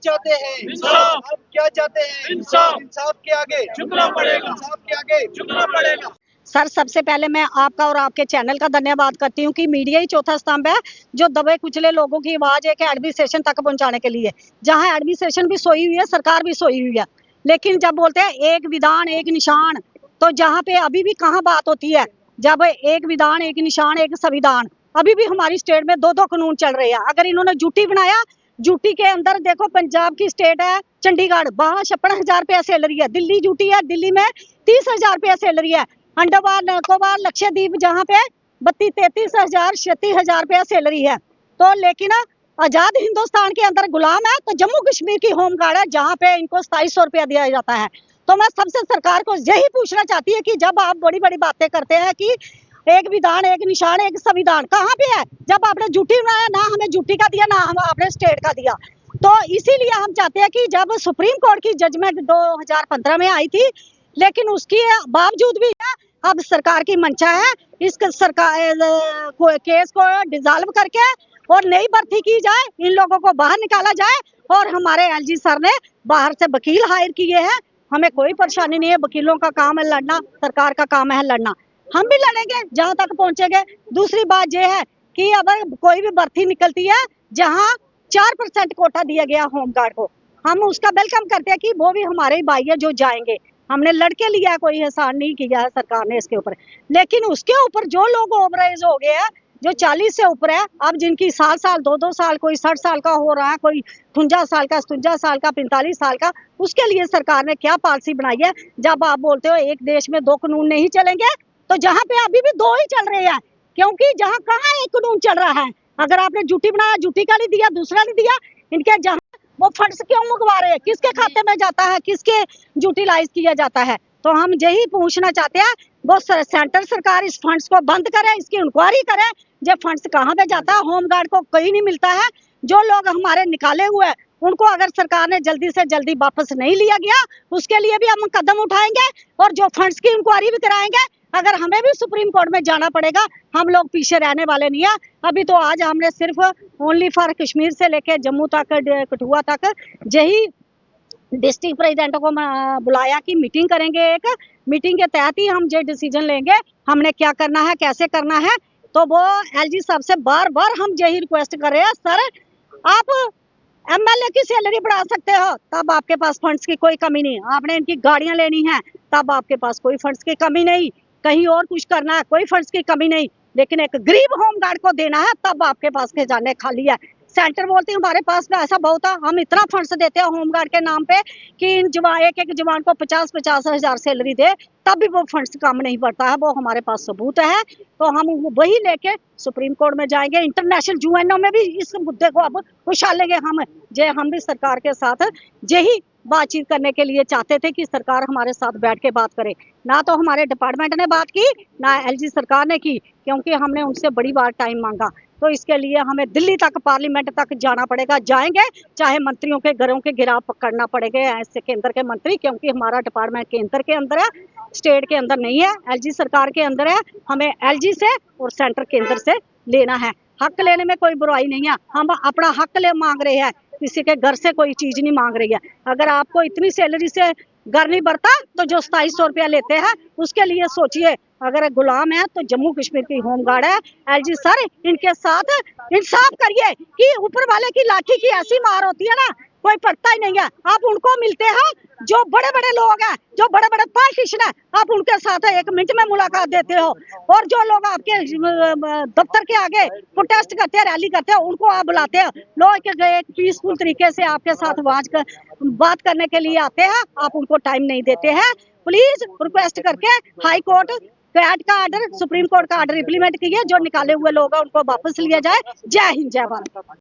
चाहते हैं इंसाफ। आप क्या चाहते हैं इंसाफ। इंसाफ के आगे झुकना पड़ेगा। इंसाफ के आगे झुकना पड़ेगा। सर, सबसे पहले मैं आपका और आपके चैनल का धन्यवाद करती हूँ कि मीडिया ही चौथा स्तंभ है जो दबे कुचले लोगों की आवाज एक एडमिनिस्ट्रेशन तक पहुंचाने के लिए। जहां एडमिनिस्ट्रेशन भी सोई हुई है, सरकार भी सोई हुई है, लेकिन जब बोलते हैं एक विधान एक निशान, तो जहां पे अभी भी कहाँ बात होती है जब एक विधान एक निशान एक संविधान। अभी भी हमारी स्टेट में दो दो कानून चल रहे हैं। अगर इन्होंने यूटी बनाया, यूटी के अंदर देखो पंजाब की स्टेट है चंडीगढ़, वहां 56,000 रुपया सैलरी है। दिल्ली यूटी है, दिल्ली में 30,000 रुपया सैलरी है। अंडमान निकोबार लक्षद्वीप जहाँ पे 33,000 36,000 रुपया सैलरी है। तो लेकिन आजाद हिंदुस्तान के अंदर गुलाम है तो जम्मू कश्मीर की होम गार्ड है जहाँ पे इनको 2700 रुपया दिया जाता है। तो मैं सबसे सरकार को यही पूछना चाहती है कि जब आप बड़ी बड़ी बातें करते हैं कि एक विधान एक निशान एक संविधान, कहाँ पे है? जब आपने यूटी बनाया ना हमें यूटी का दिया ना हम आपने स्टेट का दिया। तो इसीलिए हम चाहते हैं कि जब सुप्रीम कोर्ट की जजमेंट 2015 में आई थी, लेकिन उसके बावजूद भी अब सरकार की मंशा है इस सरकार केस को डिसॉल्व करके और नई भर्ती की जाए, इन लोगों को बाहर निकाला जाए। और हमारे एलजी सर ने बाहर से वकील हायर किए हैं, हमें कोई परेशानी नहीं है। वकीलों का काम है लड़ना, सरकार का काम है लड़ना, हम भी लड़ेंगे जहां तक पहुंचेंगे। दूसरी बात यह है कि अगर कोई भी भर्ती निकलती है जहां 4% कोटा दिया गया होमगार्ड को, हम उसका वेलकम करते हैं कि वो भी हमारे ही भाई है जो जाएंगे। हमने लड़के लिया है, कोई एहसान नहीं किया है सरकार ने इसके ऊपर। लेकिन उसके ऊपर जो लोग ओवर एज हो गए हैं, जो 40 से ऊपर है, अब जिनकी 7 साल 2-2 साल, कोई 60 साल का हो रहा है, कोई 58 साल का 57 साल का 45 साल का, उसके लिए सरकार ने क्या पॉलिसी बनाई है? जब आप बोलते हो एक देश में दो कानून नहीं चलेंगे, तो जहाँ पे अभी भी दो ही चल रहे हैं, क्योंकि जहाँ कहाँ एक कानून चल रहा है। अगर आपने यूटी बनाया, यूटी का नहीं दिया, दूसरा नहीं दिया, इनके जहाँ वो फंड्स क्यों मंगवा रहे हैं, किसके खाते में जाता है, किसके यूटिलाइज किया जाता है? तो हम यही पूछना चाहते हैं वो सेंटर सरकार इस फंड्स को बंद करे, इसकी इंक्वायरी करे, जो फंड्स कहाँ पे जाता है। होमगार्ड को कहीं नहीं मिलता है। जो लोग हमारे निकाले हुए उनको अगर सरकार ने जल्दी से जल्दी वापस नहीं लिया गया, उसके लिए भी हम कदम उठाएंगे और जो फंड्स की इंक्वायरी भी कराएंगे। अगर हमें भी सुप्रीम कोर्ट में जाना पड़ेगा, हम लोग पीछे रहने वाले नहीं है। अभी तो आज हमने सिर्फ ओनली फॉर कश्मीर से लेके जम्मू तक, कठुआ तक, यही डिस्ट्रिक्ट प्रेसिडेंटों को बुलाया कि मीटिंग करेंगे। एक मीटिंग के तहत ही हम ये डिसीजन लेंगे हमने क्या करना है, कैसे करना है। तो वो एलजी साहब से बार बार हम यही रिक्वेस्ट कर रहे हैं, सर आप एमएलए की सैलरी बढ़ा सकते हो, तब आपके पास फंड्स की कोई कमी नहीं। आपने इनकी गाड़ियां लेनी है, तब आपके पास कोई फंड्स की कमी नहीं। कहीं और कुछ करना है, कोई फंड्स की कमी नहीं। लेकिन एक गरीब होमगार्ड को देना है, तब आपके पास खजाने खाली है। सेंटर बोलते हैं हमारे पास में ऐसा बहुत है, हम इतना फंड्स देते हैं होमगार्ड के नाम पे कि इन जवान एक जवान को 50-50 हजार सैलरी दे, तब भी वो फंड्स कम नहीं पड़ता है। वो हमारे पास सबूत है। तो हम वही लेके सुप्रीम कोर्ट में जाएंगे, इंटरनेशनल यूएनओ में भी इस मुद्दे को अब उछालेंगे। हम भी सरकार के साथ यही बातचीत करने के लिए चाहते थे कि सरकार हमारे साथ बैठ के बात करे। ना तो हमारे डिपार्टमेंट ने बात की, ना एलजी सरकार ने की, क्योंकि हमने उनसे बड़ी बार टाइम मांगा। तो इसके लिए हमें दिल्ली तक, पार्लियामेंट तक जाना पड़ेगा। जाएंगे, चाहे मंत्रियों के घरों के घेराव पकड़ना पड़ेगा ऐसे केंद्र के मंत्री, क्योंकि हमारा डिपार्टमेंट केंद्र के अंदर है, स्टेट के अंदर नहीं है, एलजी सरकार के अंदर है। हमें एलजी से और सेंटर केंद्र से लेना है। हक लेने में कोई बुराई नहीं है, हम अपना हक ले मांग रहे हैं, किसी के घर से कोई चीज नहीं मांग रही है। अगर आपको इतनी सैलरी से घर नहीं बढ़ता तो जो 2700 रुपया लेते हैं उसके लिए सोचिए। अगर गुलाम है तो जम्मू कश्मीर की होमगार्ड है। एलजी सर इनके साथ इंसाफ करिए कि ऊपर वाले की लाठी की ऐसी मार होती है ना, कोई पड़ता ही नहीं है। आप उनको मिलते हैं जो बड़े बड़े लोग हैं, जो बड़े बड़े पॉलिटिशियन है, आप उनके साथ 1 मिनट में मुलाकात देते हो। और जो लोग आपके दफ्तर के आगे प्रोटेस्ट करते हैं, रैली करते हैं, उनको आप बुलाते हैं। लोग एक पीसफुल तरीके से आपके साथ बात करने के लिए आते हैं, आप उनको टाइम नहीं देते हैं। प्लीज रिक्वेस्ट करके हाई कोर्ट कैट का आर्डर, सुप्रीम कोर्ट का आर्डर इंप्लीमेंट कीजिए, जो निकाले हुए लोग हैं उनको वापस लिया जाए। जय हिंद, जय भारत।